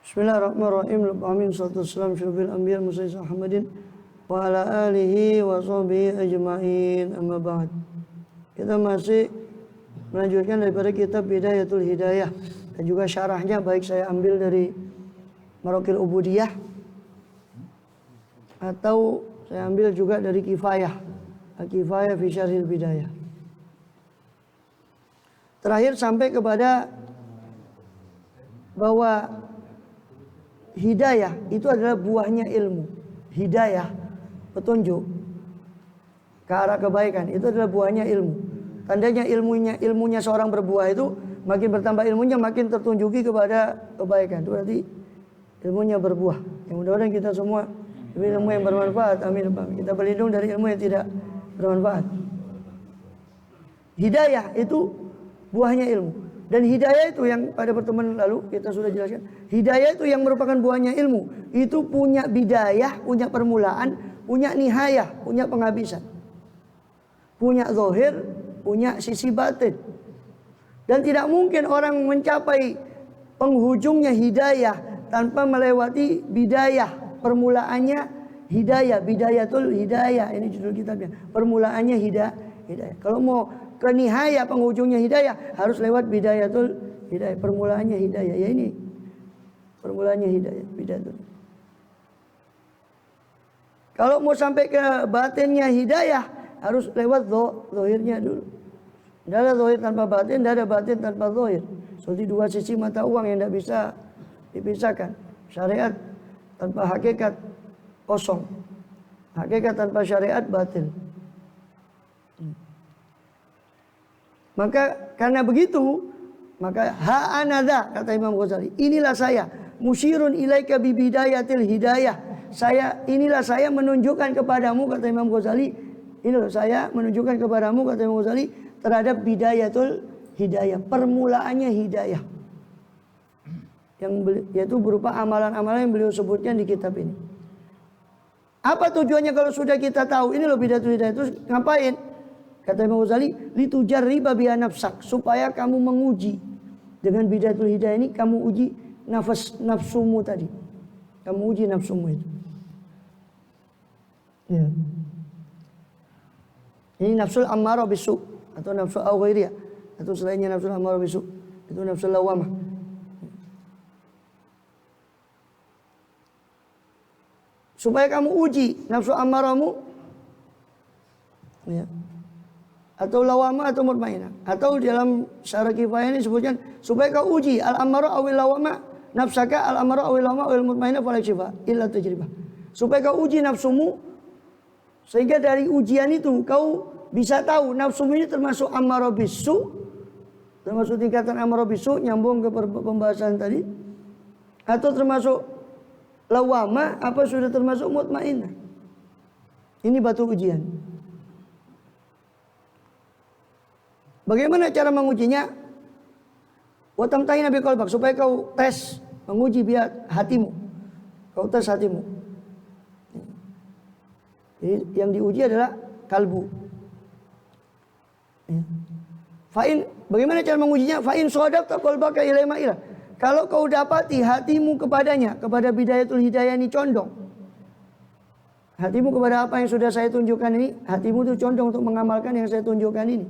Bismillahirrahmanirrahim. Amin. Salatu wassalam syurufil anbiya Musayyid Ahmadin wa ala alihi wa sahbihi ajma'in. Amma ba'd. Kita masih melanjutkan daripada kitab Bidayatul Hidayah dan juga syarahnya, baik saya ambil dari Maraqil Ubudiyah atau saya ambil juga dari Kifayah, Al-Kifayah fi Syarhil Bidayah. Terakhir sampai kepada bahwa hidayah itu adalah buahnya ilmu. Hidayah, petunjuk ke arah kebaikan, itu adalah buahnya ilmu. Tandanya ilmunya seorang berbuah itu, makin bertambah ilmunya makin tertunjuki kepada kebaikan. Itu berarti ilmunya berbuah. Yang mudah-mudahan kita semua ilmu yang bermanfaat. Amin. Kita berlindung dari ilmu yang tidak bermanfaat. Hidayah itu buahnya ilmu. Dan hidayah itu yang pada pertemuan lalu kita sudah jelaskan. Hidayah itu yang merupakan buahnya ilmu. Itu punya bidayah, punya permulaan, punya nihayah, punya penghabisan. Punya zahir, punya sisi batin. Dan tidak mungkin orang mencapai penghujungnya hidayah tanpa melewati bidayah. Permulaannya hidayah, bidayatul hidayah. Ini judul kitabnya. Permulaannya hidayah. Kalau mau ke nihaya penghujungnya hidayah harus lewat bidayatul hidayah, permulaannya hidayah. Ya ini permulaannya hidayah, bidayatul. Kalau mau sampai ke batinnya hidayah harus lewat zahirnya dulu. Tidak ada zahir tanpa batin, tidak ada batin tanpa zahir. Seperti dua sisi mata uang yang tidak bisa dipisahkan. Syariat tanpa hakikat kosong, hakikat tanpa syariat batil. Maka karena begitu, maka ha'anadha, kata Imam Ghazali, inilah saya, musyirun ilaika bibidayatil hidayah. Inilah saya menunjukkan kepadamu, kata Imam Ghazali, inilah saya menunjukkan kepadamu, kata Imam Ghazali, terhadap bidayatul hidayah, permulaannya hidayah. Yaitu berupa amalan-amalan yang beliau sebutkan di kitab ini. Apa tujuannya kalau sudah kita tahu, ini loh bidayatul hidayah, terus ngapain? Kata Imam Ghazali, litujarriba biha nafsak, supaya kamu menguji dengan bidayatul hidayah ini, kamu uji nafsumu tadi. Kamu uji nafsumu itu. Ya. Ini nafsul ammarah bisu atau nafsul ghairiyah atau selainnya nafsul ammarah bisu, itu nafsul lawamah. Supaya kamu uji nafsu ammarahmu, ya, atau lawama atau mutmainah, atau dalam syarah Kifayah ini disebutkan supaya kau uji al-ammarah awil lawama nafsaka, al-ammarah awil lawama awil mutmainah fala shifa illa tajribah. Supaya kau uji nafsumu, sehingga dari ujian itu kau bisa tahu nafsumu ini termasuk ammarah bisu, termasuk tingkatan ammarah bisu, nyambung ke pembahasan tadi, atau termasuk lawama, apa sudah termasuk mutmainah. Ini batu ujian. Bagaimana cara mengujinya? Watamtahin nabi qalbak, supaya kau tes, menguji biar hatimu. Kau tes hatimu. Jadi yang diuji adalah kalbu. Bagaimana cara mengujinya? Fa'in shodaqta qalbaka ilai ma'ilah. Kalau kau dapati hatimu kepadanya, kepada bidayatul hidayah ini condong. Hatimu kepada apa yang sudah saya tunjukkan ini, hatimu itu condong untuk mengamalkan yang saya tunjukkan ini.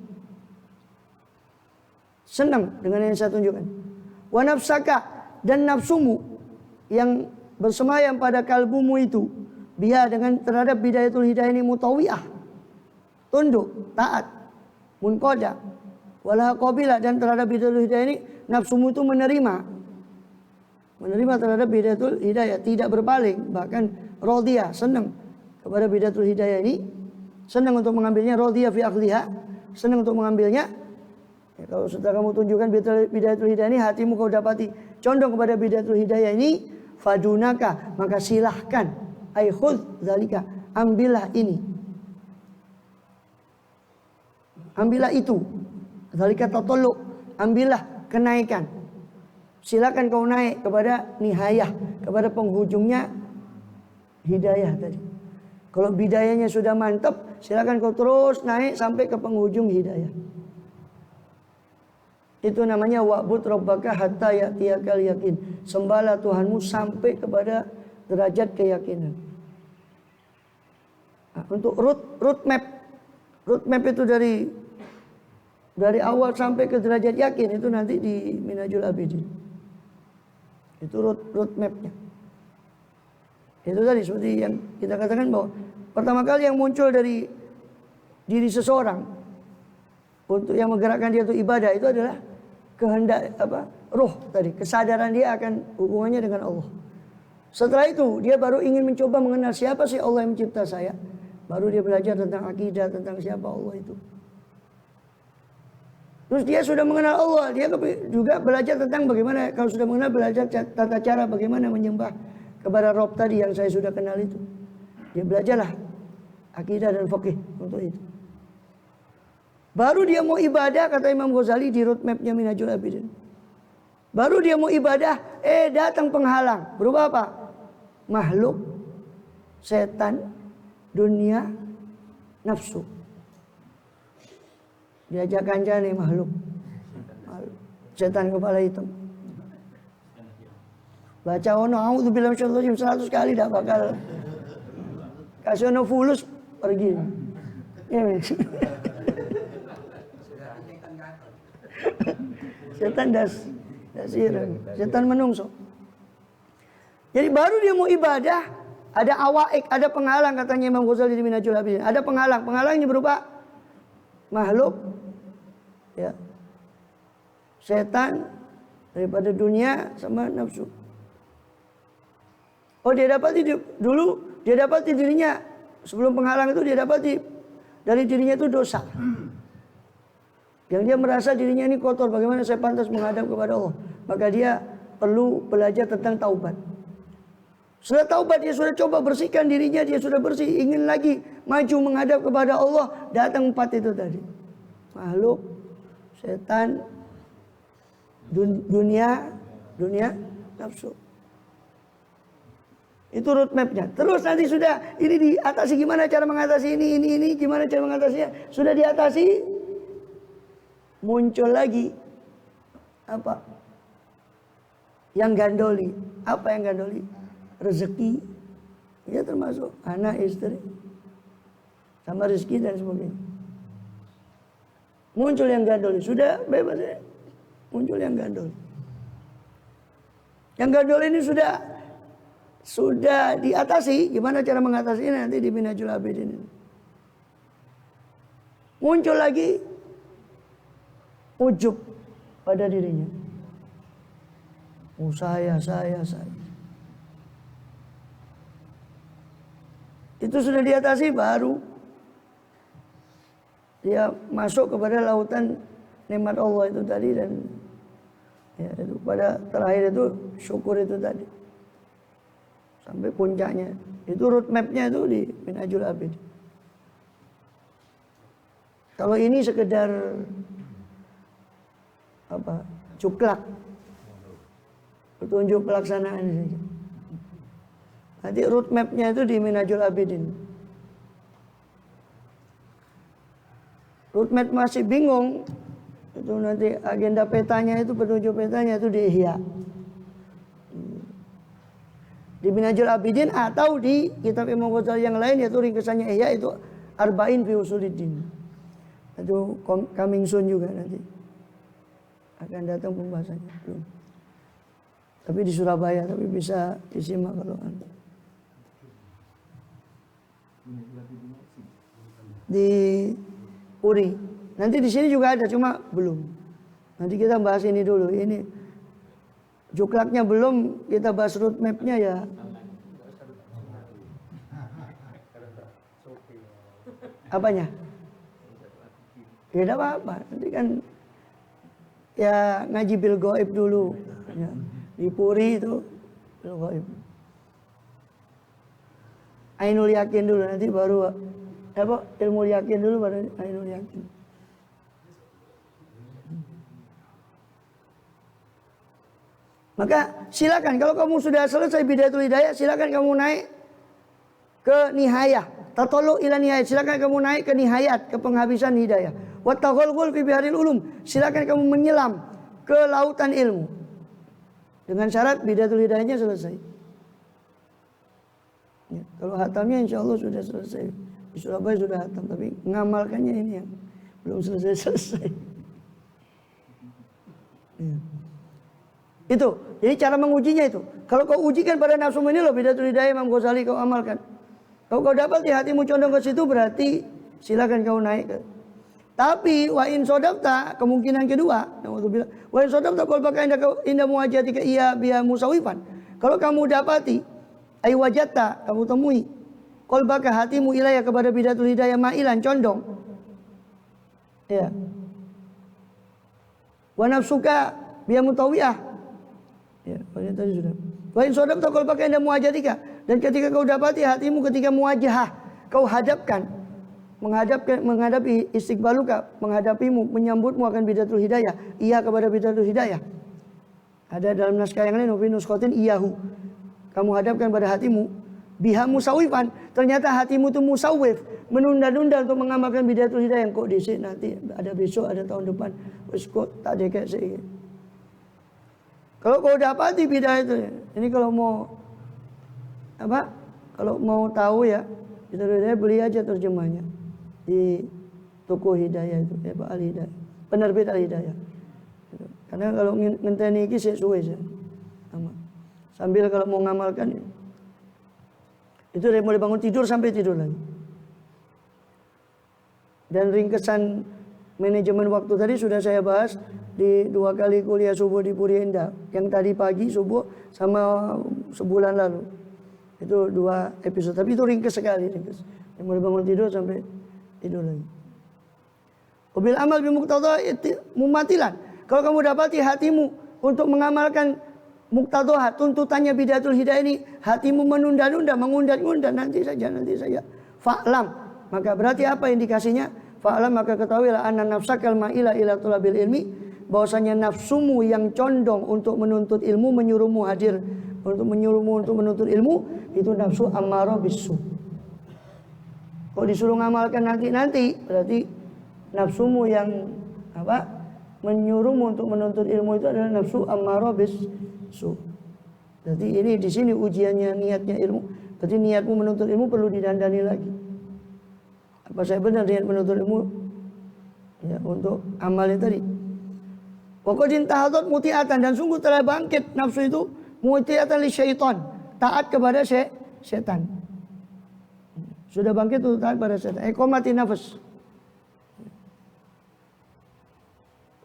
Senang dengan yang saya tunjukkan. Wa nafsaka, dan nafsumu yang bersemayam pada kalbumu itu, biha, dengan terhadap bidayatul hidayah ini, mutawiyah, tunduk, taat, munqadah, wala qabilah, dan terhadap bidayatul hidayah ini nafsumu itu menerima terhadap bidayatul hidayah, tidak berpaling, bahkan radiyah, senang kepada bidayatul hidayah ini, senang untuk mengambilnya, radiyah fi akhdhiha, senang untuk mengambilnya. Ya, kalau sudah kamu tunjukkan bidayatul hidayah ini, hatimu kau dapati condong kepada bidayatul hidayah ini, fadunaka, maka silahkan, ay khudh zalika, ambillah ini, ambillah itu, zalika tatalluk, ambillah kenaikan, silakan kau naik kepada nihayah, kepada penghujungnya hidayah tadi. Kalau bidayahnya sudah mantap, silakan kau terus naik sampai ke penghujung hidayah. Itu namanya wa'bud rabbaka hatta ya'tiyakal yakin. Sembahlah Tuhanmu sampai kepada derajat keyakinan. Nah, untuk root map itu dari awal sampai ke derajat yakin itu nanti di Minhajul Abidin. Itu root mapnya. Itu tadi seperti yang kita katakan bahwa pertama kali yang muncul dari diri seseorang untuk yang menggerakkan dia untuk ibadah itu adalah kehendak roh tadi, kesadaran dia akan hubungannya dengan Allah. Setelah itu dia baru ingin mencoba mengenal siapa sih Allah yang mencipta saya. Baru dia belajar tentang akidah, tentang siapa Allah itu. Terus dia sudah mengenal Allah, dia juga belajar tentang bagaimana, kalau sudah mengenal, belajar tata cara bagaimana menyembah kepada Rob tadi yang saya sudah kenal itu. Dia belajarlah akidah dan fikih untuk itu. Baru dia mau ibadah, kata Imam Ghazali di roadmapnya Minhajul Abidin. Baru dia mau ibadah, datang penghalang. Berupa apa? Makhluk, setan, dunia, nafsu. Diajak kancane makhluk. Setan kepala hitam. Baca ono a'udzubillahi minasyaitonir rajim 100 kali tidak bakal. Kasih ono fulus pergi. Setan setan menungso. Jadi baru dia mau ibadah, ada awaik, ada penghalang katanya Imam Ghazali di Minhajul Abidin. Ada penghalang, penghalangnya berupa makhluk, ya, setan daripada dunia sama nafsu. Oh, dia dapati dulu, dia dapati dirinya sebelum penghalang itu dia dapati dari dirinya itu dosa. Yang dia merasa dirinya ini kotor, bagaimana saya pantas menghadap kepada Allah. Maka dia perlu belajar tentang taubat. Setelah taubat dia sudah coba bersihkan dirinya, dia sudah bersih, ingin lagi maju menghadap kepada Allah, datang 4 itu tadi. Makhluk, setan, dunia, nafsu. Itu roadmapnya. Terus nanti sudah ini diatasi, gimana cara mengatasi ini, gimana cara mengatasinya. Sudah diatasi, muncul lagi apa? Yang gandoli. Apa yang gandoli? Rezeki. Ya termasuk anak, istri, sama rezeki dan sebagainya. Muncul yang gandoli. Sudah bebas ya. Muncul yang gandoli. Yang gandoli ini sudah diatasi. Gimana cara mengatasinya nanti di Minhajul Abidin ini. Muncul lagi ujub pada dirinya. Oh saya. Itu sudah diatasi, baru dia masuk kepada lautan nikmat Allah itu tadi, dan ya, itu pada terakhir itu syukur itu tadi. Sampai puncaknya. Itu roadmapnya itu di Minhajul Abidin. Kalau ini sekedar cuklak, petunjuk pelaksanaan saja. Nanti roadmapnya itu di Minhajul Abidin. Roadmap masih bingung, itu nanti agenda petanya itu, petunjuk petanya itu di Ihya. Di Minhajul Abidin atau di kitab Imam Ghazali yang lain, yaitu ringkasannya Ihya itu Arba'in fi Usuluddin. Itu coming soon juga nanti. Akan datang pembahasannya. Belum. Tapi di Surabaya, tapi bisa disimak kalau anda. Di Puri. Nanti di sini juga ada, cuma belum. Nanti kita bahas ini dulu. Ini juklaknya belum, kita bahas roadmapnya ya. Apanya? Ya tidak apa-apa. Nanti kan ya ngaji bil goib dulu. Ya. Di Puri itu bil goib. Ainul yakin dulu, nanti baru ilmu yakin dulu, baru ainul yakin. Maka silakan, kalau kamu sudah selesai Bidayatul Hidayah, silakan kamu naik ke nihayah. Tatolu ila nihayah, silakan kamu naik ke nihayat, ke penghabisan hidayah. Wa taghalghul fi biharil ulum, silakan kamu menyelam ke lautan ilmu. Dengan syarat bidatul hidayahnya selesai. Ya, kalau hatamnya insya Allah sudah selesai. Di Surabaya sudah hatam, tapi ngamalkannya ini yang belum selesai. Ya. Itu, jadi cara mengujinya itu. Kalau kau ujikan pada nafsu ini loh, bidatul hidayah Imam Ghazali kau amalkan. Kalau kau dapat di hatimu condong ke situ, berarti silakan kau naik ke. Tapi wa in sodafta, kemungkinan kedua, wa in sodafta qalbaka inda muwajahatika iya biha musawifan. Kalau kamu dapati ai wajatta, kamu temui qalbaka hatimu ilayah kepada bidatul hidayah ma'ilan, condong. Ya. Wa nafsuka biha mutawiyah. Ya, tadi sudah. Wa in sodafta qalbaka inda muwajahatika, dan ketika kau dapati hatimu ketika muwajahah, kau hadapkan menghadapi istiqbaluka, menghadapimu, menyambutmu akan bidatul hidayah, iya kepada bidatul hidayah. Ada dalam naskah yang lain, fi nuskhatin iyahu. Kamu hadapkan pada hatimu biha musawifan, ternyata hatimu itu musawif, menunda-nunda untuk mengamalkan bidatul hidayah. Kok disik nanti ada besok, ada tahun depan, wis kok tak dekek sih. Kalau kau dapati bid'ah itu, ini kalau mau apa? Kalau mau tahu ya, bidatul hidayah beli aja terjemahnya di toko Hidayah itu, ya Pak Al-Hidayah, penerbit Al-Hidayah. Karena kalau ngenteni iki sik suwe sih. Sambil kalau mau ngamalkan itu dari mulai bangun tidur sampai tidur lagi. Dan ringkesan manajemen waktu tadi sudah saya bahas di 2 kali kuliah subuh di Puri Indah. Yang tadi pagi subuh sama sebulan lalu. Itu 2 episode, tapi itu ringkes sekali, ringkes. Dari mulai bangun tidur sampai tidur lagi. Wabil amal bimuqtadha mumatilan. Kalau kamu dapati hatimu untuk mengamalkan muqtadha, tuntutannya bidatul hidayah ini, hatimu menunda-nunda, mengundang-undang, nanti saja. Fa'lam, maka berarti apa indikasinya? Fa'lam, maka ketahuilah anna nafsakal ma'ila ila tulabil ilmi, bahwasanya nafsumu yang condong untuk menuntut ilmu, menyuruhmu hadir untuk menuntut ilmu, itu nafsu ammarah bisu. Kalau disuruh ngamalkan nanti, berarti nafsumu yang apa? Menyuruhmu untuk menuntut ilmu itu adalah nafsu ammarah bisu. Jadi ini di sini ujiannya niatnya ilmu. Berarti niatmu menuntut ilmu perlu didandani lagi. Apa saya benar niat menuntut ilmu? Ya, untuk amalnya tadi. Waqadin tahadat muti'atan, dan sungguh telah bangkit nafsu itu muti'atan li syaitan, taat kepada setan. Sudah bangkit untuk taat pada setan. Iqamati nafas.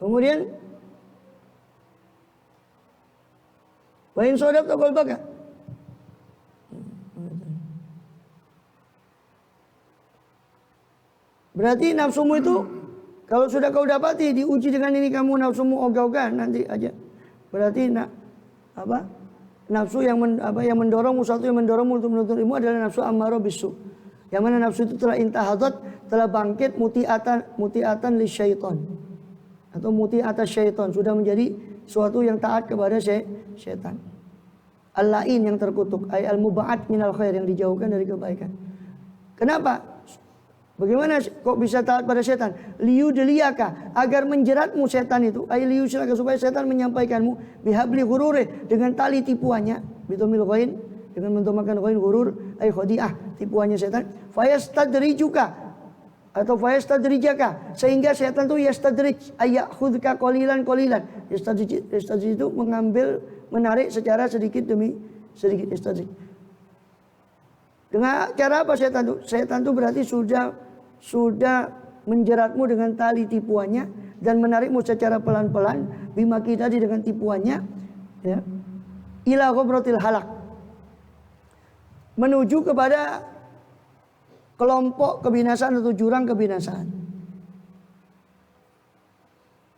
Kemudian wa in sadaqta qalbaka. Berarti nafsumu itu kalau sudah kau dapati, diuji dengan ini, kamu nafsumu ogah-ogahan nanti aja. Berarti nafsu yang mendorongmu, satu yang mendorongmu untuk menuntut ilmu adalah nafsu ammarah bisu. Yang mana nafsu itu telah intahadat, telah bangkit muti'atan li syaitan. Atau muti'atas syaitan, sudah menjadi suatu yang taat kepada syaitan. Al-la'in, yang terkutuk, ay al-muba'ad minal khair, yang dijauhkan dari kebaikan. Kenapa? Bagaimana kok bisa taat pada setan? Liyudliyaka, agar menjeratmu setan itu. Ay liyuslaka, supaya setan menyampaikanmu bihabli ghururi, dengan tali tipuannya, bitomil ghain, dengan mentomakan ghain ghurur, ay khadi'ah, tipuannya setan. Fayastadrijuka, atau fayastadrijaka, sehingga setan itu yastadrij, ay ya'khudka qalilan. Yastadrij itu mengambil, menarik secara sedikit demi sedikit, yastadrij. Dengan cara apa setan itu? Setan itu berarti sudah menjeratmu dengan tali tipuannya dan menarikmu secara pelan-pelan, bimaki tadi dengan tipuannya, ya, ila ghabratil halak, menuju kepada kelompok kebinasaan atau jurang kebinasaan.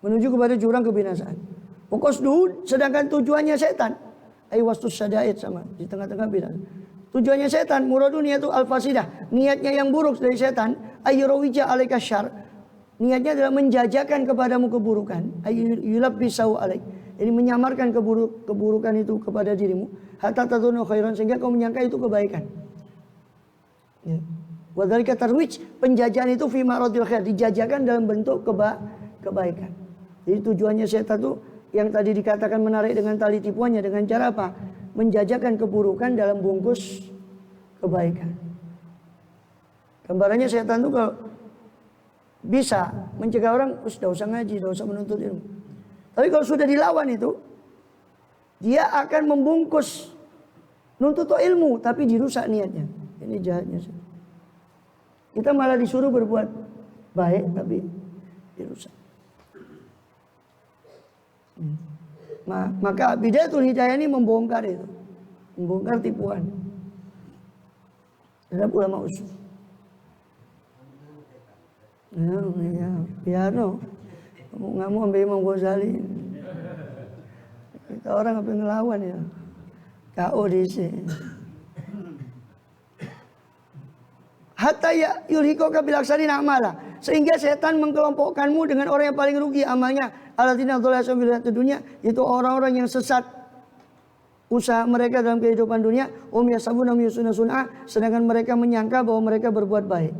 Menuju kepada jurang kebinasaan. Pokoknya sedangkan tujuannya setan, wastus sadaid, sama di tengah-tengah binasa. Tujuannya setan, muradun itu al-fasidah, niatnya yang buruk dari setan, ayyurawija alaika syarr, niatnya adalah menjajakan kepadamu keburukan, ayyulabbisau alaik, ini menyamarkan keburukan itu kepada dirimu, hatta tadhunnu khairan, sehingga kau menyangka itu kebaikan. Ya. Wa dzalika tarwij, penjajahan itu fi ma'radil khair, dijajakan dalam bentuk kebaikan. Jadi tujuannya setan itu yang tadi dikatakan menarik dengan tali tipuannya dengan cara apa? Menjajakan keburukan dalam bungkus kebaikan. Gambarannya setan itu kalau bisa mencegah orang, tidak usah ngaji, tidak usah menuntut ilmu. Tapi kalau sudah dilawan itu, dia akan membungkus nuntut ilmu, tapi dirusak niatnya. Ini jahatnya. Kita malah disuruh berbuat baik, tapi dirusak. Maka Bidayatul Hidayah ini membongkar itu, membongkar tipuan terhadap ulama usul. Ya, piano, nggak mau ambil Imam Ghazali. Kita orang apa ngelawan ya, KO di sini. Hatta ya yulhikoka bilaksani amala, sehingga setan mengkelompokkanmu dengan orang yang paling rugi amalnya. Alladzina dhalasu bil dunya, itu orang-orang yang sesat usaha mereka dalam kehidupan dunia. Yasabuna yusuna sun'a, sedangkan mereka menyangka bahwa mereka berbuat baik.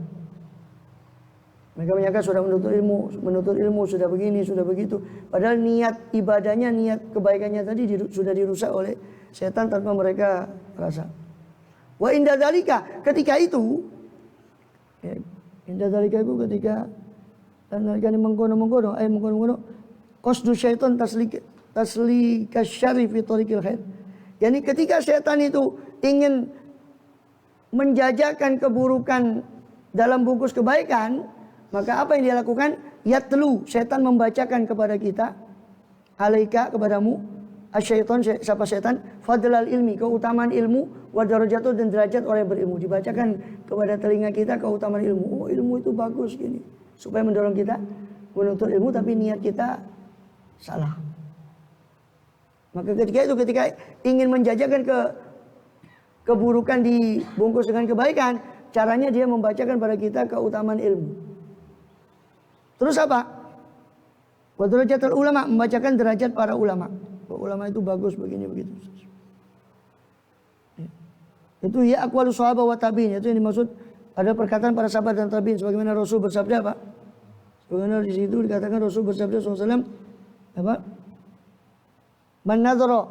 Mereka menyangka sudah menuntut ilmu sudah begini, sudah begitu. Padahal niat ibadahnya, niat kebaikannya tadi sudah dirusak oleh setan tanpa mereka rasa. Wa inda dzalika, ketika itu, inda dzalika itu ketika dan mengkono qasdu syaitan taslika syarri fi tariqil khair. Yani ketika setan itu ingin menjajakan keburukan dalam bungkus kebaikan, maka apa yang dia lakukan? Yatlu, setan membacakan kepada kita, alaika, kepadamu, asyaiton, siapa setan, fadlal ilmi, keutamaan ilmu, wa darajatu, dan derajat orang yang berilmu. Dibacakan kepada telinga kita keutamaan ilmu. Oh, ilmu itu bagus gini, supaya mendorong kita menuntut ilmu, tapi niat kita salah. Maka ketika ingin menjajakan keburukan dibungkus dengan kebaikan, caranya dia membacakan pada kita keutamaan ilmu. Terus apa? Wa darajatul ulama, membacakan derajat para ulama. Ulama itu bagus begini begitu. Itu ya aqwalus sahabah wa tabi'in, itu yang dimaksud ada perkataan para sahabat dan tabi'in, sebagaimana Rasul bersabda apa? Sebagaimana di situ dikatakan Rasul bersabda SAW apa? Man nadhara,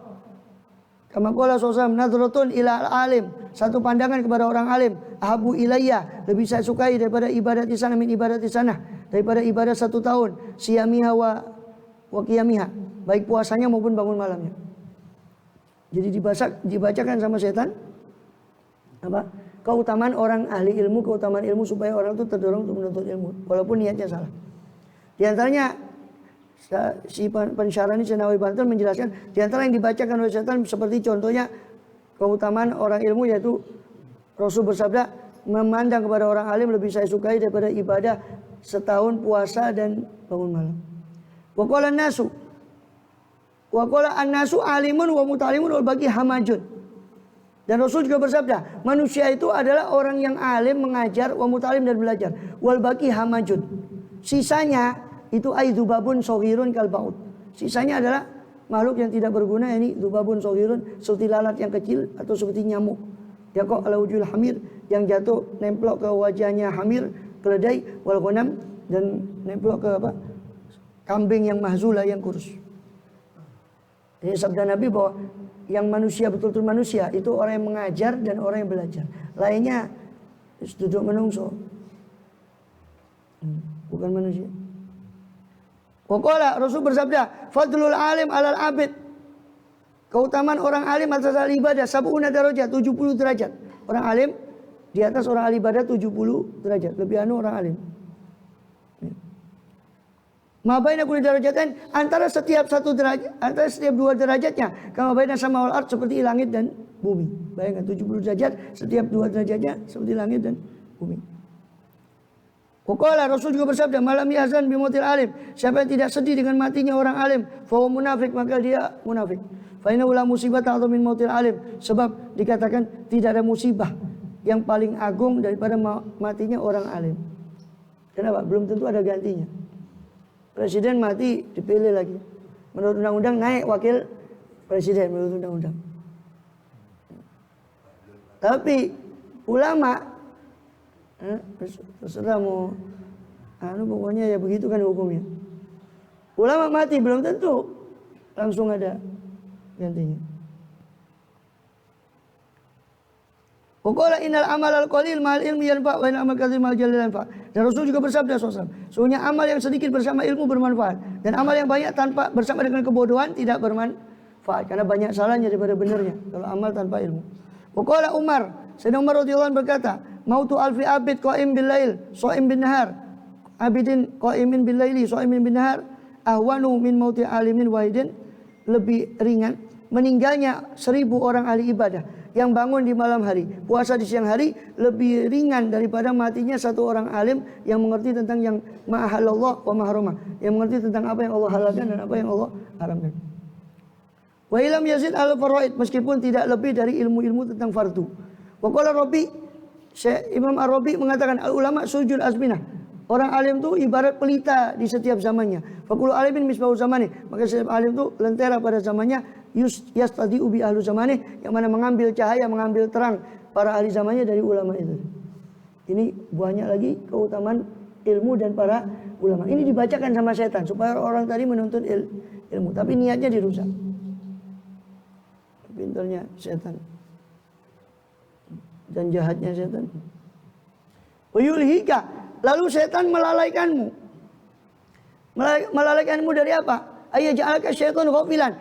kama qala SAW, nadhratun ila alim, satu pandangan kepada orang alim, ahabu ilayya, lebih saya sukai daripada ibadat di sana, min ibadat di sana, daripada ibadah 1 tahun, siyamiha wa qiyamiha, baik puasanya maupun bangun malamnya. Jadi dibacakan sama setan apa? Keutamaan orang ahli ilmu, keutamaan ilmu, supaya orang itu terdorong untuk menuntut ilmu walaupun niatnya salah. Di antaranya si pensyarah ini Senawi Bantul menjelaskan, di antara yang dibacakan oleh setan seperti contohnya keutamaan orang ilmu, yaitu Rasul bersabda, memandang kepada orang alim lebih saya sukai daripada ibadah 1 tahun puasa dan bangun malam. Wa qala an-nasu alimun wa muta'alimun wal baqi hamajun. Dan Rasul juga bersabda, manusia itu adalah orang yang alim, mengajar, wa muta'alim, dan belajar, wal baqi hamajun. Sisanya itu dzubabun shaghirun kal baud. Sisanya adalah makhluk yang tidak berguna, ini dzubabun shaghirun, seperti lalat yang kecil atau seperti nyamuk. Yaqo ala wujul hamir, yang jatuh nemplok ke wajahnya hamir, keledai, wal ghanam, dan nemplok ke apa? Kambing yang mahzula, yang kurus. Jadi sabda Nabi bahwa yang manusia, betul-betul manusia, itu orang yang mengajar dan orang yang belajar. Lainnya duduk menungso, bukan manusia. Waqala, Rasul bersabda, fadlul alim alal abid, keutamaan orang alim atas ahli ibadah, sab'una darajat, 70 derajat. Orang alim di atas orang ahli ibadah 70 derajat, lebih anu orang alim. Ma baina kulli darajatain, antara setiap 1 derajat, antara setiap 2 derajatnya, kama baina sama wal ard, seperti langit dan bumi. Bayangkan 70 derajat, setiap 2 derajatnya seperti langit dan bumi. Waqala, Rasul juga bersabda, malam yahzan bimautil alim, siapa yang tidak sedih dengan matinya orang alim, fa huwa munafik, maka dia munafik. Fa inna la musibata atau min mautil alim, sebab dikatakan tidak ada musibah yang paling agung daripada matinya orang alim. Kenapa? Belum tentu ada gantinya. Presiden mati, dipilih lagi. Menurut undang-undang naik wakil presiden menurut undang-undang. Tapi ulama terserah mau pokoknya ya begitu kan hukumnya. Ulama mati belum tentu langsung ada gantinya. Waqala innal amal al-qalil ma'al ilmi yanfa' wa innal amal katsir ma'al jahli yanfa'. Dan Rasul juga bersabda SAW, sesungguhnya amal yang sedikit bersama ilmu bermanfaat dan amal yang banyak tanpa bersama dengan kebodohan tidak bermanfaat karena banyak salahnya daripada benarnya kalau amal tanpa ilmu. Waqala Umar, Sayyidina Umar radhiyallahu anhu berkata, mautu alfi abid qa'im bil lail sha'im bin nahar. Abidin qa'imin bil laili sha'imin bin nahar ahwanu min mauti alimin wahidin, lebih ringan meninggalnya 1000 orang ahli ibadah yang bangun di malam hari, puasa di siang hari, lebih ringan daripada matinya satu orang alim yang mengerti tentang yang ma'ahalallah wa maharomah, yang mengerti tentang apa yang Allah halalkan dan apa yang Allah haramkan. Wa ilam yazid al faraid, meskipun tidak lebih dari ilmu-ilmu tentang fardu. Wa qala Rabi, Imam Ar-Rabi mengatakan al ulama sujud azminah. Orang alim itu ibarat pelita di setiap zamannya. Faqulu alimin misbahu zamani, maka setiap alim itu lentera pada zamannya, yastadi'u bi ahlu zamani, yang mana mengambil cahaya, mengambil terang para ahli zamannya dari ulama itu. Ini banyak lagi keutamaan ilmu dan para ulama. Ini dibacakan sama setan supaya orang tadi menuntut ilmu, tapi niatnya dirusak. Pintarnya setan dan jahatnya setan. Wayulhika, lalu setan melalaikanmu. Melalaikanmu dari apa? Ayyaj'alaka syaitan ghafilan,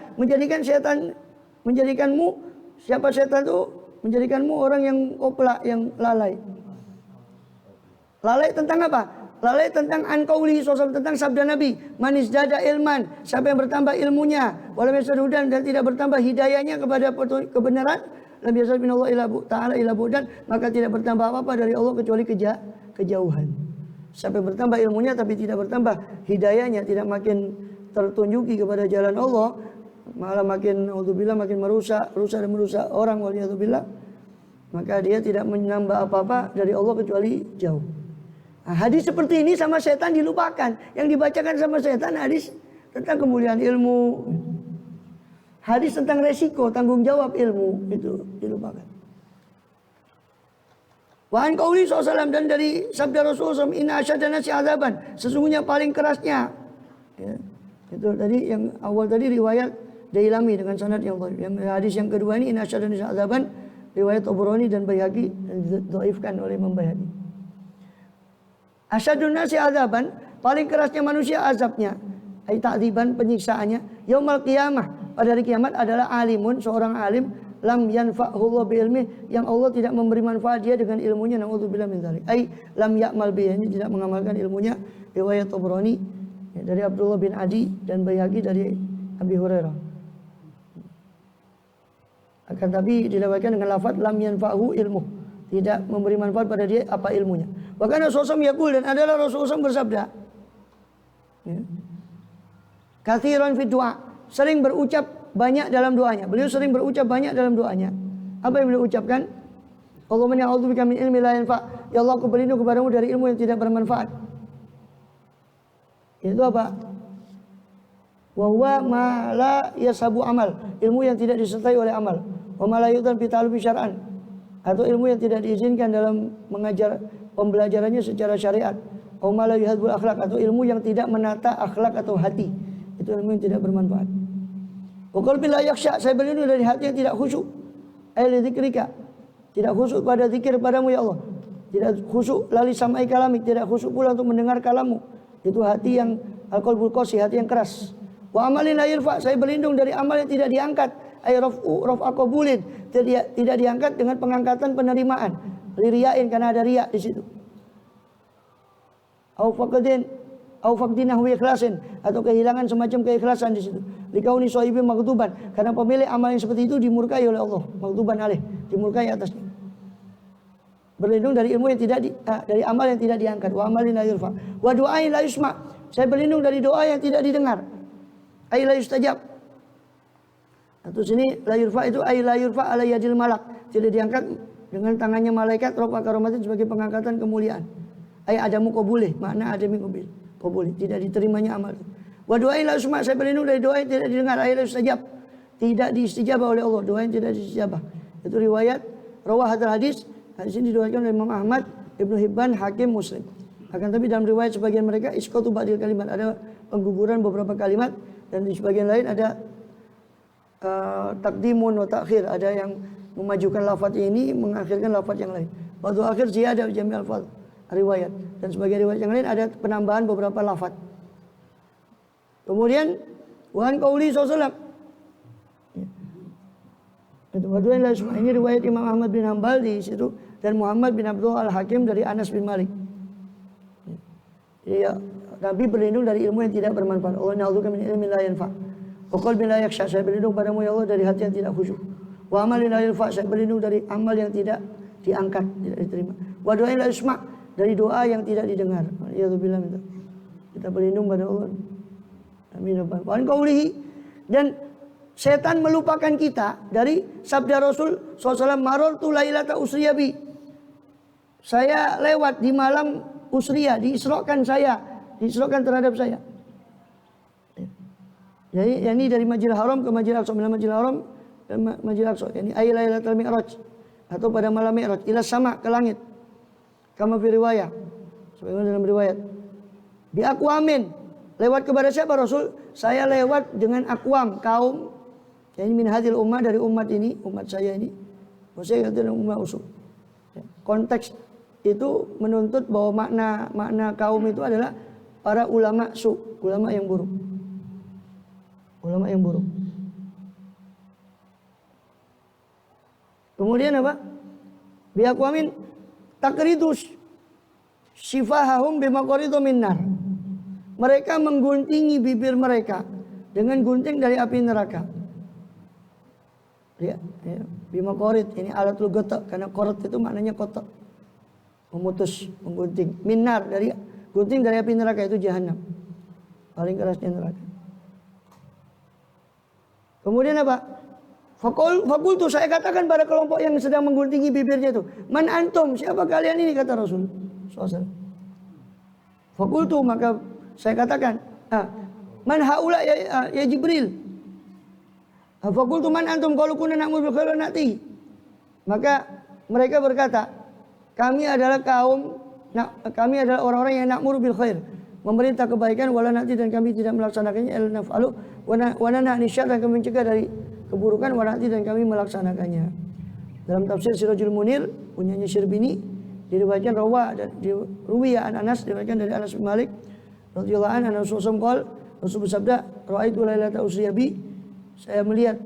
menjadikanmu, siapa setan itu? Menjadikanmu orang yang kopla, yang lalai. Lalai tentang apa? Lalai tentang anqauli sosok, tentang sabda Nabi, manis dada ilman, siapa yang bertambah ilmunya, walam yasadudan, dan tidak bertambah hidayahnya kepada kebenaran, lam yasal minallah ila ta'ala ila budan, maka tidak bertambah apa-apa dari Allah kecuali kejauhan. Sampai bertambah ilmunya tapi tidak bertambah hidayahnya, tidak makin tertunjuki kepada jalan Allah, malah makin auzubillah makin merusak dan merusak orang, waliyadzubillah, maka dia tidak menambah apa-apa dari Allah kecuali jauh. Nah, hadis seperti ini sama setan dilupakan. Yang dibacakan sama setan hadis tentang kemuliaan ilmu, hadis tentang resiko, tanggung jawab ilmu, itu dilupakan. Wa an qauli sallallahu, dan dari sabda Rasulullah SAW, inna asyaddan nasi azaban, sesungguhnya paling kerasnya, ya, itu tadi yang awal tadi riwayat Dailami dengan sanad yang dhaif. Yang hadis yang kedua ini inna asyaddan nasi azaban, riwayat Tabrani dan Baihaqi, dan dhaifkan oleh Imam Baihaqi. Asyadun nasi azaban, paling kerasnya manusia azabnya, ai ta'dziban, penyiksaannya, yaumul qiyamah, pada hari kiamat adalah alimun, seorang alim, lam yanfa'hullah bi ilmi, yang Allah tidak memberi manfaat dia dengan ilmunya, naudzubillah min dzalik. Ai lam ya'mal bi, ini tidak mengamalkan ilmunya. Riwayat Tabrani dari Abdullah bin Adi dan Baihaqi dari Abi Hurairah. Akan tapi dilewatkan dengan lafaz lam yanfa'hu ilmu, tidak memberi manfaat pada dia apa ilmunya. Bahkan Rasulullah yaqul, dan adalah Rasulullah bersabda, ya, katsiran fi du'a, sering berucap banyak dalam doanya. Beliau sering berucap banyak dalam doanya. Apa yang beliau ucapkan? Allahumma inni a'udzubika min ilmin la yanfa'. Ya Allah, aku berlindung kepadamu dari ilmu yang tidak bermanfaat. Itu apa? Wa huwa ma la yasabu amal, ilmu yang tidak disertai oleh amal. Wa ma la yu'tan fi ta'allufi syar'an, atau ilmu yang tidak diizinkan dalam mengajar pembelajarannya secara syariat. Wa ma la yuhadzibul akhlaq, atau ilmu yang tidak menata akhlak atau hati. Itu ilmu yang tidak bermanfaat. Wa qalbi la yakhsha, saya berlindung dari hati yang tidak khusyuk. Ai li dzikrika, tidak khusyuk pada zikir padamu ya Allah. Tidak khusyuk lali samai kalamik, tidak khusyuk pula untuk mendengar kalammu. Itu hati yang al-qalbul qasi, hati yang keras. Wa amalin la yurfa, saya berlindung dari amal yang tidak diangkat. Ai raf'a qabulin, tidak diangkat dengan pengangkatan penerimaan. Riyain, karena ada riya di situ. Au faqdinahu ikhlasin, atau kehilangan semacam keikhlasan di situ. Likauni sahibi maghduban, karena pemilik amal yang seperti itu dimurkai oleh Allah, maghduban alaih, dimurkai atasnya. Berlindung dari ilmu yang tidak dari amal yang tidak diangkat. Wa amalin la yurfa, wa du'ain la yusma, saya berlindung dari doa yang tidak didengar. Ai la yustajab. Atau sini la yurfa itu ai la yurfa ala yadil malak, tidak diangkat dengan tangannya malaikat, rafa karomatin, sebagai pengangkatan kemuliaan. Ai adamu qabulih, makna adami qabulih, tidak diterimanya amal. Wa du'ain la yusma, saya berlindung dari doa yang tidak didengar. Ai la yustajab, tidak diistijabah oleh Allah, doa yang tidak diistijabah. Itu riwayat rawah hadal hadis. Hadis ini diriwayatkan oleh Imam Ahmad, Ibnu Hibban, Hakim, Muslim. Akan tapi dalam riwayat sebagian mereka isqatu ba'dil kalimat, ada pengguguran beberapa kalimat, dan di sebagian lain ada takdimun wa takhir, ada yang memajukan lafaz ini mengakhirkan lafaz yang lain. Waktu akhir ziyadah jami' al-fadh riwayat, dan sebagai riwayat yang lain ada penambahan beberapa lafaz. Kemudian wan qauli sallallahu ini riwayat Imam Ahmad bin Hanbal di situ, dan Muhammad bin Abdul Al-Hakim dari Anas bin Malik. Ya, Nabi berlindung dari ilmu yang tidak bermanfaat. Allah na'udzuka min ilmin la yanfa'. Wa qalbin la yakhsha, saya berlindung padamu ya Allah dari hati yang tidak khusyuk. Wa amalin la yanfa', saya berlindung dari amal yang tidak diangkat, tidak diterima. Wa doain la yusma', dari doa yang tidak didengar. Ya Rabbil alamin. Kita berlindung pada Allah. Amin. Wa an qaulihi, dan setan melupakan kita dari sabda Rasul SAW, marartu lailata usriyabi, saya lewat di malam usriyah, diisrokan terhadap saya. Jadi ini dari Masjidil Haram ke Masjidil Aqsa, dari Masjidil Haram ke Masjidil Aqsa. Ini ay lailatul mi'raj, atau pada malam mi'raj, ila sama, ke langit. Kama fi riwayah, sebagaimana dalam riwayat. Bi aqwamin, lewat kepada siapa Rasul? Saya lewat dengan aqwam, kaum. Ini min hadil ummah, dari umat ini, umat saya ini. Maksudnya itu ummah usul. Konteks itu menuntut bahwa makna kaum itu adalah para ulama ulama yang buruk. Ulama yang buruk. Kemudian apa? Biaqwamin takridus shifahahum bimaqaridu minnar. Mereka mengguntingi bibir mereka dengan gunting dari api neraka. Ya, bimaqarid, ini alat lughah, karena qarat itu maknanya kotak. Memutus, menggunting. Minnar, dari gunting dari api neraka, itu jahanam. Paling kerasnya neraka. Kemudian apa? Fakultu, saya katakan pada kelompok yang sedang mengguntingi bibirnya itu, man antum, siapa kalian ini, kata Rasul SAW. Fakultu, maka saya katakan, man haula ya Jibril. Fakultu man antum qalu kunna na'muru bil khair wa na'ti. Maka mereka berkata, kami adalah orang-orang yang na'muru bil khair, memerintah kebaikan, wala na'ti, dan kami tidak melaksanakannya, el naf'alu wa nanha 'anil syarr, dan kami mencegah dari keburukan, wa na'ti, dan kami melaksanakannya. Dalam tafsir Sirajul Munir punyanya Syirbini, diriwayatkan ruwiya an Anas, diriwayatkan dari Anas bin Malik radhiyallahu anhu, Rasul bersabda, ra'aitu lailata usriyabi, saya melihat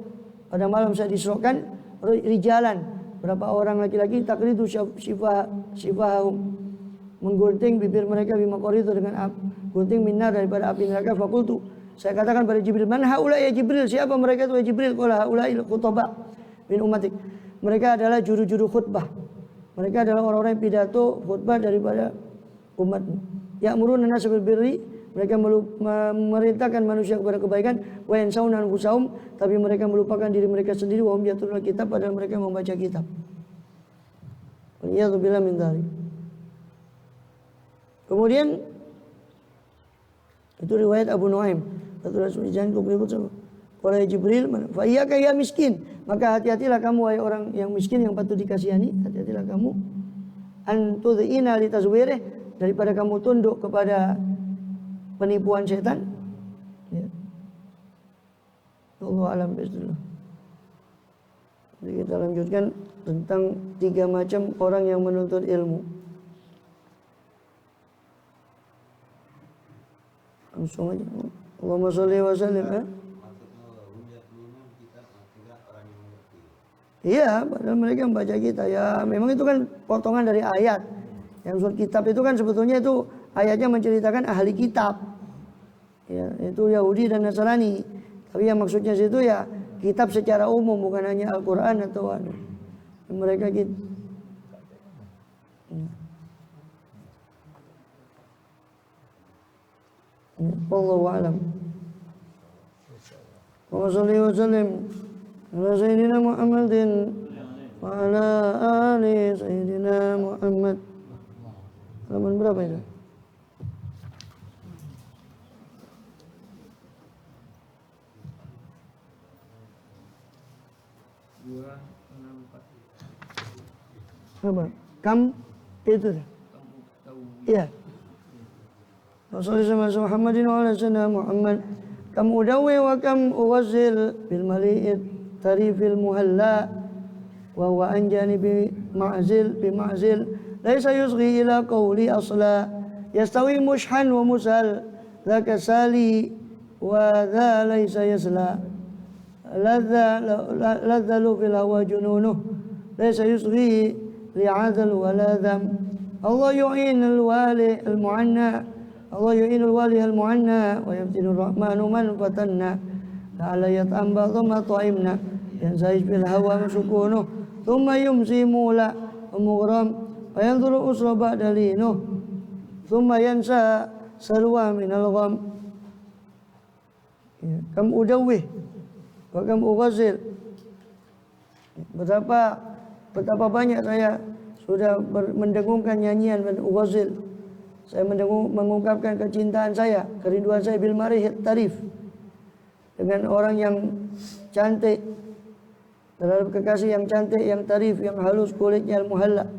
pada malam saya disrokan rijalan, berapa orang laki-laki, takridu syifahum, menggunting bibir mereka, bimaqaridu, dengan gunting minnar, daripada api neraka. Fakultu, saya katakan pada Jibril, man haula ya Jibril, siapa mereka itu ya Jibril? Qala haula il khutbah min ummatik, mereka adalah juru-juru khutbah, mereka adalah orang-orang yang pidato khutbah daripada umatmu. Ya'muruna an-nasa bil birri, mereka memerintahkan manusia kepada kebaikan, wa yansawna anfusahum, tapi mereka melupakan diri mereka sendiri, wa hum yatluna kitab, padahal mereka membaca kitab. Waliyadu billah min dzalik. Kemudian itu riwayat Abu Nuaim, Rasulullah jangan kau beribut sama. Qala Jibril, fa iyyaka ya miskin, maka hati-hatilah kamu wahai orang yang miskin yang patut dikasihani, hati-hatilah kamu an tudhina li tazwirih, daripada kamu tunduk kepada penipuan setan. Ya. Allah alam bismillah. Jadi kita lanjutkan tentang 3 macam orang yang menuntut ilmu. Langsung aja. Allahumma sholli wa sallim. Iya, padahal mereka membaca kita. Ya, memang itu kan potongan dari ayat. Yang surat kitab itu kan sebetulnya itu ayatnya menceritakan ahli kitab, ya, itu Yahudi dan Nasrani. Tapi yang maksudnya situ ya kitab secara umum, bukan hanya Al-Quran atau mereka gitu. Wallahu a'lam. Wa sallallahu wa sallim ala sayyidina Muhammadin wa ala ali sayyidina Muhammad. Halaman berapa itu? Apa? Kam itu. Iya. Rasulullah Muhammadin wa ala sayyidina Muhammad Kam udawi wa kam ughazil bil mali'id tarifil muhalla wa huwa anjani bi ma'zil laysa yusghi ila qawli asla yastawi mushhan wa musal laka sali wa dha laysa yasla ladzalu fil hawa jununuh laysa yusghi li'adal wa la dham Allah yu'inul wali al-mu'anna Allah yu'inul wali al-mu'anna wa yabtinur rahmanu man fatanna la'ala yat'amba dhamma ta'imna yansaiz bil hawa sukunuh thumma yumsi mula wa mughram wa yanzuru usra ba'da linuh thumma yansa salwa minal gham. Kam udawih wa kam ughazil. Betapa banyak saya sudah mendengungkan nyanyian dan ughazil. Saya mengungkapkan kecintaan saya, kerinduan saya bil marih tarif, dengan orang yang cantik, terhadap kekasih yang cantik, yang tarif, yang halus kulitnya al-muhalla,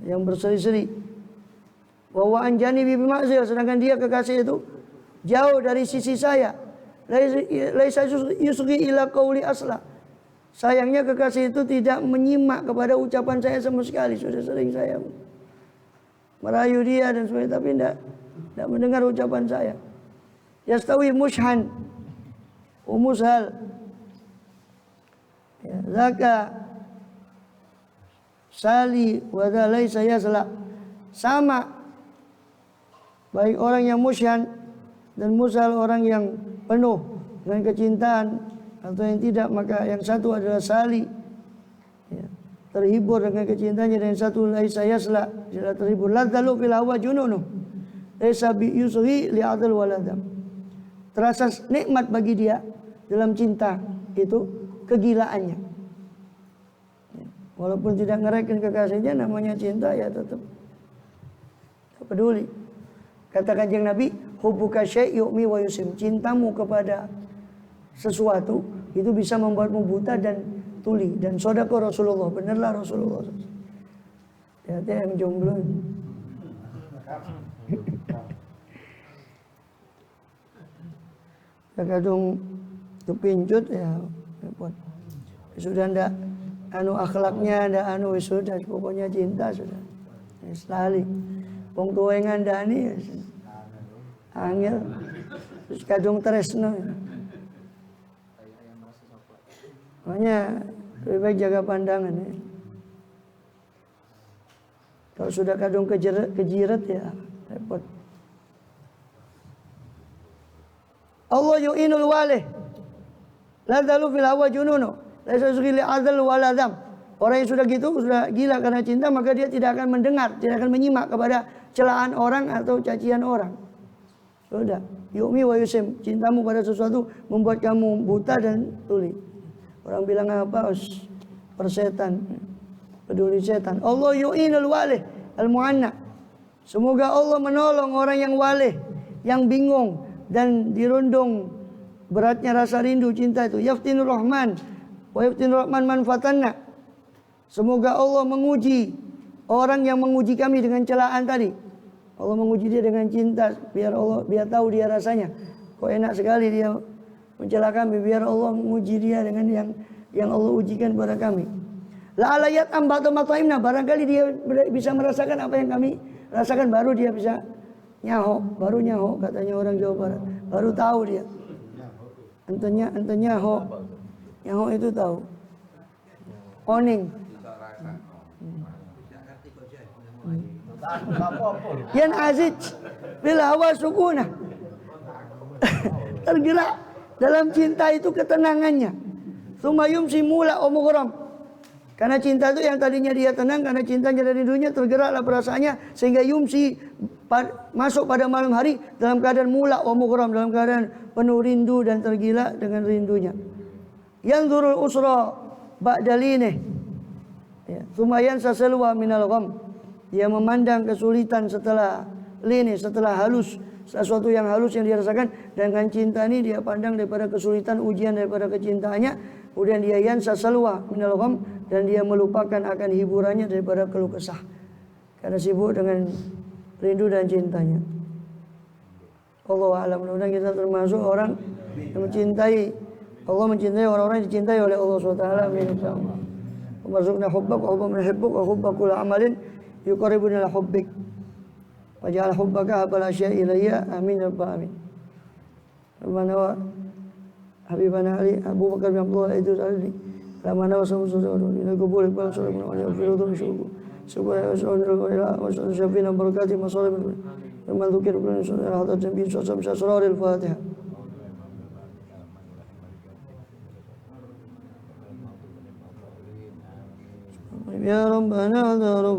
yang berseri-seri. Wa huwa anjani bi ma'zil, sedangkan dia kekasih itu jauh dari sisi saya. Laisa yusghi ila qauli asla. Sayangnya kekasih itu tidak menyimak kepada ucapan saya sama sekali. Sudah sering saya merayu dia dan sebagainya, tapi tidak mendengar ucapan saya. Yastawi mushhan umushal ya, zaka sali wa dha laysa yasla. Sama baik orang yang mushhan dan musal, orang yang penuh dengan kecintaan atau yang tidak, maka yang satu adalah sali ya, terhibur dengan kecintaannya, dan yang satu laisa yasla, tidak terhibur. Ladzalu fil hawa jununu laisa bi yusghi li'adl waladam. Terasa nikmat bagi dia dalam cinta itu kegilaannya. Walaupun tidak ngerekin kekasihnya, namanya cinta ya tetap peduli. Kata Kanjeng Nabi, hubbuka syai' yu'mi wa yusim. Cintamu kepada sesuatu itu bisa membuatmu buta dan tuli. Dan sodako Rasulullah, benarlah Rasulullah. Ya, yang jomblo. Kadung kepincut ya repot. Sudah ndak akhlaknya, ndak sudah, pokoknya cinta sudah. Sekali. Wong tuwa ngandani angel terus kadung tresno. Makanya lebih baik jaga pandangan ya. Kalau sudah kadung kejirat ya repot. Allah yu'inul walih ladzalu fil hawa jununu laisa yusghi li'adl waladam. Orang yang sudah gitu, sudah gila karena cinta, maka dia tidak akan mendengar, tidak akan menyimak kepada celaan orang atau cacian orang. Sudah, yu'mi wa yusim. Cintamu pada sesuatu membuat kamu buta dan tuli. Orang bilang apa? Persetan, peduli setan. Allah yu'inul walih al-mu'anna. Semoga Allah menolong orang yang walih, yang bingung dan dirundung beratnya rasa rindu cinta itu. Yaftinur rahman wa yaftinur rahman man fatanna. Semoga Allah menguji orang yang menguji kami dengan celaan tadi. Allah menguji dia dengan cinta, biar tahu dia rasanya. Kok enak sekali dia mencela kami, biar Allah menguji dia dengan yang Allah ujikan kepada kami. La alayat ambatu mataimna, barangkali dia bisa merasakan apa yang kami rasakan, baru dia bisa nyaho, katanya orang Jawa Barat. Baru tahu dia. Entenya nyaho. Nyaho itu tahu. Oning. Yan azij bil hawa sukunah. Tergerak dalam cinta itu ketenangannya. Tsumma yumsi mula umughram. Karena cinta itu yang tadinya dia tenang, karena cintanya dari dunia, tergeraklah perasaannya sehingga yumsi masuk pada malam hari dalam keadaan mula umughram, dalam keadaan penuh rindu dan tergila dengan rindunya. Yanzurul usra ba'da linih. Ya, tsumma yansa salwa minal gham. Dia memandang kesulitan setelah lini, setelah halus, sesuatu yang halus yang dia rasakan. Dan dengan cinta ini dia pandang daripada kesulitan, ujian daripada kecintaannya. Kemudian dia yansa salwa minal gham, dan dia melupakan akan hiburannya daripada keluh kesah. Karena sibuk dengan rindu dan cintanya. Allah a'lam. Mudah-mudahan kita termasuk orang yang mencintai Allah, mencintai orang-orang yang dicintai oleh Allah SWT. Amin. Warzuqna hubbak wa hubba man yuhibbuk wa hubba kulli amalin yuqarribuna ila hubbik. Waj'al hubbaka habal asya'i ilayya. Amin ya rabbal alamin. Rabbana wa habibana Ali Abu Bakar bin Abdullah Idris Ali. Rabbana wa sallallahu ila qabul ibn sallallahu alaihi wa sallam. Subhanallahi wa sallallahu wa sallam syafina barakati masallim. Man dzukira bi sallallahu alaihi wa sallam surah al-Fatihah. Ya Rabbana ya Rabb